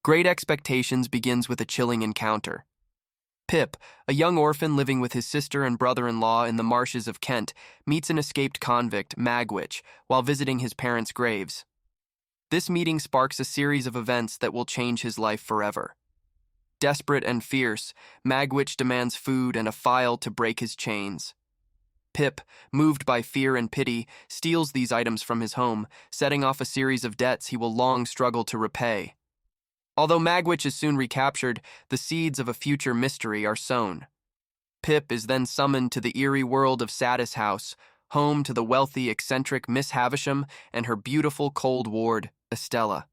Great Expectations begins with a chilling encounter. Pip, a young orphan living with his sister and brother-in-law in the marshes of Kent, meets an escaped convict, Magwitch, while visiting his parents' graves. This meeting sparks a series of events that will change his life forever. Desperate and fierce, Magwitch demands food and a file to break his chains. Pip, moved by fear and pity, steals these items from his home, setting off a series of debts he will long struggle to repay. Although Magwitch is soon recaptured, the seeds of a future mystery are sown. Pip is then summoned to the eerie world of Satis House, home to the wealthy, eccentric Miss Havisham and her beautiful cold ward, Estella.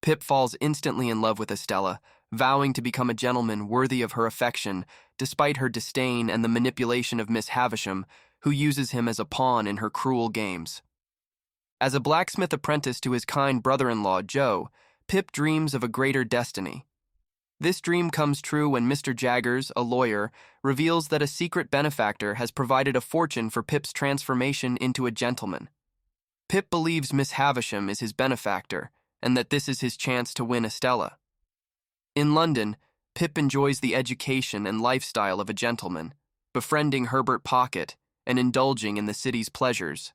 Pip falls instantly in love with Estella, vowing to become a gentleman worthy of her affection, despite her disdain and the manipulation of Miss Havisham, who uses him as a pawn in her cruel games. As a blacksmith apprentice to his kind brother-in-law, Joe, Pip dreams of a greater destiny. This dream comes true when Mr. Jaggers, a lawyer, reveals that a secret benefactor has provided a fortune for Pip's transformation into a gentleman. Pip believes Miss Havisham is his benefactor, and that this is his chance to win Estella. In London, Pip enjoys the education and lifestyle of a gentleman, befriending Herbert Pocket and indulging in the city's pleasures.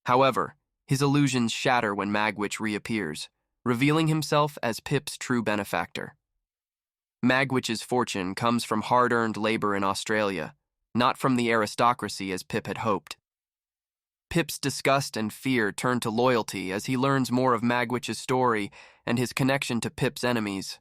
However, his illusions shatter when Magwitch reappears, revealing himself as Pip's true benefactor. Magwitch's fortune comes from hard-earned labor in Australia, not from the aristocracy as Pip had hoped. Pip's disgust and fear turn to loyalty as he learns more of Magwitch's story and his connection to Pip's enemies.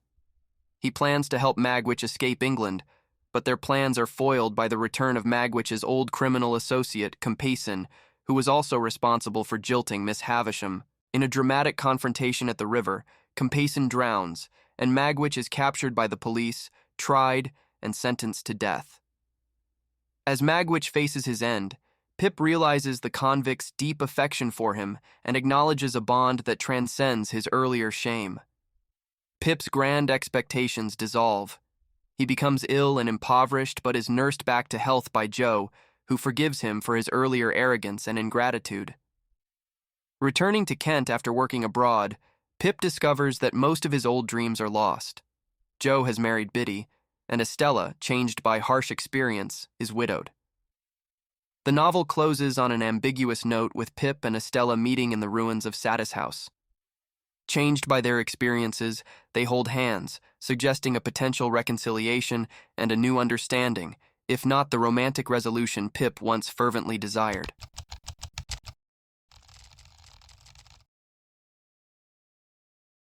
He plans to help Magwitch escape England, but their plans are foiled by the return of Magwitch's old criminal associate, Compeyson, who was also responsible for jilting Miss Havisham. In a dramatic confrontation at the river, Compeyson drowns, and Magwitch is captured by the police, tried, and sentenced to death. As Magwitch faces his end, Pip realizes the convict's deep affection for him and acknowledges a bond that transcends his earlier shame. Pip's grand expectations dissolve. He becomes ill and impoverished but is nursed back to health by Joe, who forgives him for his earlier arrogance and ingratitude. Returning to Kent after working abroad, Pip discovers that most of his old dreams are lost. Joe has married Biddy, and Estella, changed by harsh experience, is widowed. The novel closes on an ambiguous note with Pip and Estella meeting in the ruins of Satis House. Changed by their experiences, they hold hands, suggesting a potential reconciliation and a new understanding, if not the romantic resolution Pip once fervently desired.